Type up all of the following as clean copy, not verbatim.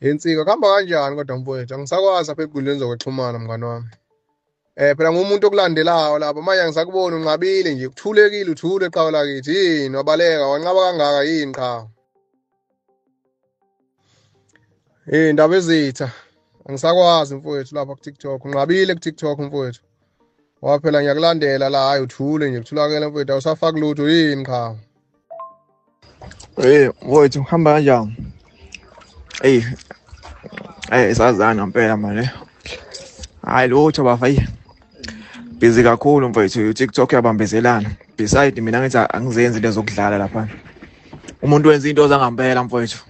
Insika kuhamba kanjani kodwa mfowethu? Angisakwazi apha ezinkundleni zokuxhumana mngani wami. Phela ngumuntu okulandelayo lapha manje angisakuboni unqabile nje kuthulekile uthule qhawe lakithi. Yini wabaleka wanqaba kangaka yini qha? Indaba ezitha. Angisakwazi mfowethu lapha ku TikTok. Unqabile ku TikTok mfowethu. Ngoba phela ngiyakulandela la hayi uthule nje kuthulakela mfowethu awusafaki lutho yini qha? Mfowethu hamba kanjani? Sazana ngempela manje. Hayi lutho bafayi. Busy kakhulu mfowethu, TikTok yabambezelana. Beside mina ngithi angizenzi lezo kudlala lapha. Umuntu wenza into zangempela mfowethu.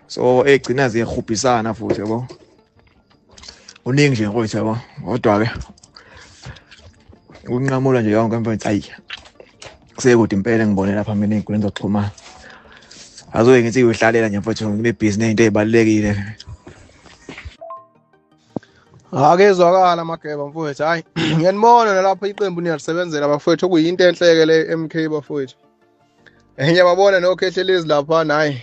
So egcina ziyahubhisana futhi yabo. Uningi nje mfowethu yabo. Kodwa ke ukunqamula nje yonke mfowethu hayi. Sekude impela ngibone lapha mina ezinkundleni zokuxhumana. Azoye ngithi uyihlalela nje mfowethu ngibe busy nezinto ezibalekile. Akezwakala amageba mfowethu hayi ngiyanibona nalapha iqembu niyalisebenzela bafowethu okuyinto enhleke le MK bafowethu. Enye babona nokhehlelezi lapha nayi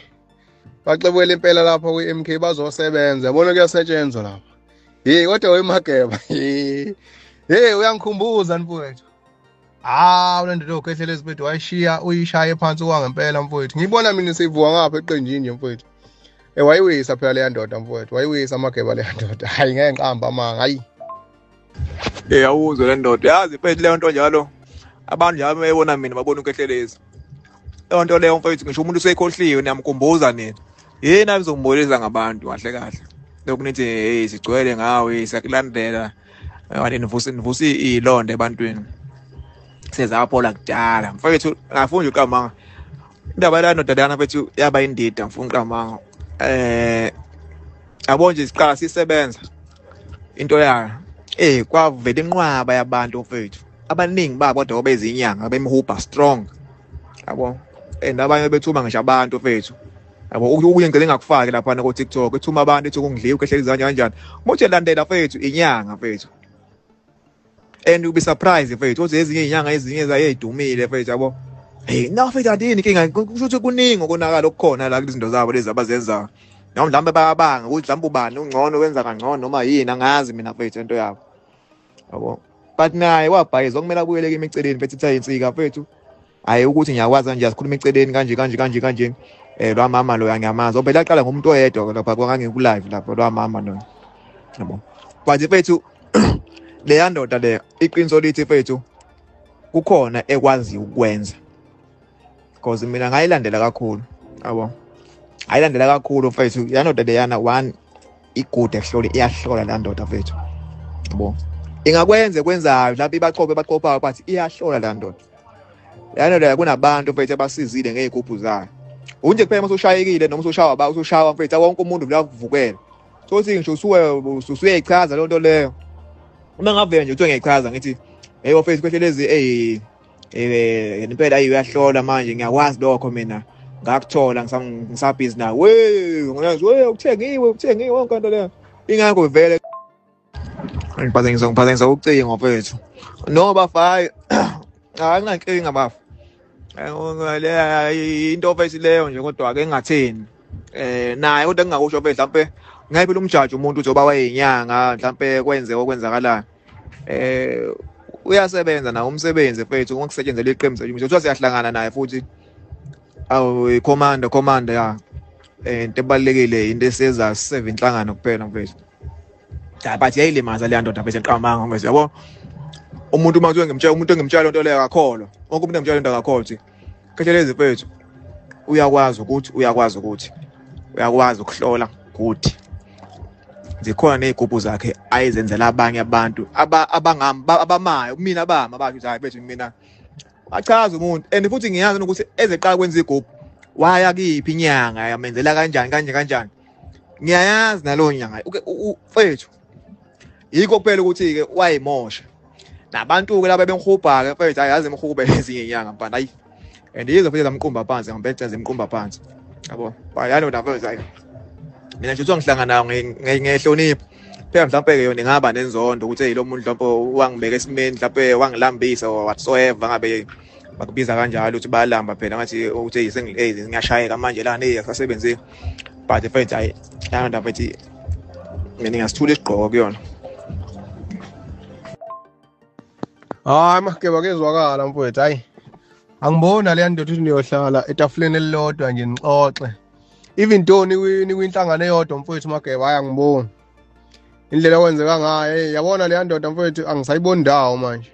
baxebwela impela lapha ku MK bazosebenza yabona kuyasetshenzwa lapha. Kodwa wemageba uyangikhumbuza mfowethu. Ulento lokhehlelezi bethu wayishiya uyishaye phansi kwangempela mfowethu. Ngibona mina sivuka ngapha eqenjini nje mfowethu. Wayiwisa phela leya ndoda mfowethu, wayiwisa amageba leya ndoda. Hayi ngeke ngiqamba amanga, hayi. Awuzwe le ndoda. Yazi mfethu leyo nto njalo. Abantu njalo bayibona mina babona ukhehlelezi. Leyo nto leyo mfethu ngisho umuntu useyikhohliwe niyamkhumbuza nina. Yena bizongibonisa ngabantu kahle kahle. Lokhu nithi sigcwele ngawe siyakulandela. Wani nivusa ilonde ebantwini. Sezaphola kudala. Mfethu ngafuna nje uqamanga. Indaba la ndoda lana mfethu yaba indida ngifuna uqamanga. Yabo nje siqala sisebenza into yayo kwavela inqwaba yabantu mfethu abaningi babo kodwa bezinyanga bemhuba strong yabo abanye bethuma ngisho abantu mfethu yabo ukuye ngicela ngakufaki lapha ku TikTok ethuma abantu ethi ukungidliwa ukhehlelizana kanjani muthi landela mfethu inyanga mfethu and ube surprise mfethu uthi ezinye inyanga ezinye zayedumile mfethu yabo na mfethu andini inkinga kusho kuningi okonakala okukhona la izinto zabo lezi abazenzayo noma mhlambe bayabanga ukuthi mhlambe ubani ungcono wenza kangcono noma yini angazi mina mfethu into yabo yabo but naye wabhayiza okumele abuyele emiceleni mfethu itha insika mfethu hayi ukuthi ngiyakwazi kanje asikhuluma eceleni kanje lwa mama lo yangiyamazi phela aqala ngomuntu oyedwa lapha kwangange ku live lapha lwa mama lo yabo but mfethu le ndoda le iqiniso lithi mfethu kukhona ekwazi ukwenza because mina ngayilandela kakhulu yabo ayilandela kakhulu mfethu yandoda leyana one igud ekuhlole iyahlola la ndoda mfethu yabo ingakwenza kwenzayo lapha baqopha but iyahlola la ndoda yandoda kunabantu mfethu abasizile ngezigubhu zayo unje kuphela mase ushayekile noma ushawa mfethu wonke umuntu uyavukela so uthi ngisho usuyeyichaza lo nto leyo uma ngavela nje uthi ngiyayichaza ngithi hey mfethu kwehlelezi impela uyahlola manje ngiyakwazi lokho mina ngakuthola ngisabhizi nawe ngiyazi uthengiwe wonke into leyo ingakho vele ngiphazanyisa ukucinga mfethu no bafayi akunankinga bafa into mfethu leyo nje kodwa ake ngingatheni naye kodwa engingakusho mfethu mhlambe ngabe lo mjaji umuntu uzoba wayinyanga mhlambe okwenzakalayo uyasebenza nawo umsebenzi mfethu ngokusetshenzela iqembu sethu uthiwa siyahlangana naye futhi commander ya into ebalekile into eseza 7 inhlangano kuphela mfethu but yayilimaza le ndoda mfethu eqamanga mfethu yabo umuntu uma kuthiwe umuntu engimtshela into leyo akakholwa wonke umuntu engimtshela into akakholwa ukuthi khethelezi mfethu uyakwazi ukuhlola ukuthi zikhona nezigubhu zakhe ayizenzela abanye abantu abamayo mina abama bathi hayi bethu mina achaza umuntu and futhi ngiyazi ukuthi ezeqala kwenza igubhu waya kiphi inyanga yamenzela kanjani ngiyayazi nalo nyanga mfethu yikho kuphela ukuthi ke wayimosha nabantu ke laba bengihubha ke mfethu ayazi emhube ezinye inyanga mfana hayi and yizo futhi zamqumba phansi ngibethenze imqumba phansi yabo bayalo mfethu hayi mina nje uthi ngihlangana ngehlonipho phela mhlambe ke yona ngaba nenzondo ukuthi lo muntu mhlawumbe wangibeka esimeni mhlambe wangilambisa or whatsoever ngabe bakubiza kanjalo ukuthi bayalamba phela ngathi uthi ngiyashayeka manje la asasebenze but mfethu hayi yanda mfethu mina ngasithula isigqoko kuyona. Hayi makeba kezwakala mfowethu hayi. Angibona le ndoda ukuthi niyohlala etafuleni elilodwa nje nixoxe. Even Tony kwinhlangano eyodwa mfowethu makeba hayi angiboni. Indlela kwenzeka ngayo yabona le ndoda mfowethu angisayiboni ndawo manje.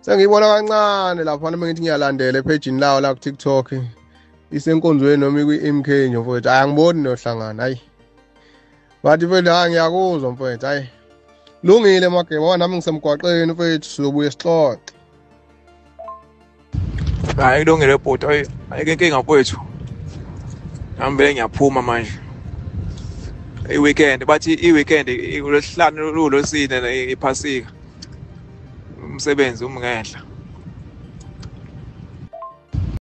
Sengiyibona kancane lapha nami ngithi ngiyalandela epage lawo la ku TikTok. Isenkonzweni noma kwi-MK nje mfowethu hayi angiboni nohlangana hayi. Bathi mfowethu hayi ngiyakuzwa mfowethu hayi. Lungile makeba nami ngisemgwaqeni mfowethu sizobuye sixoxe. Hayi kulungile bhuti ayike inkinga mfowethu. Ngihambe ngiyaphuma manje. I-weekend bathi i-weekend uLwesihlanu uLwesine iphasika. Umsebenzi umngehla.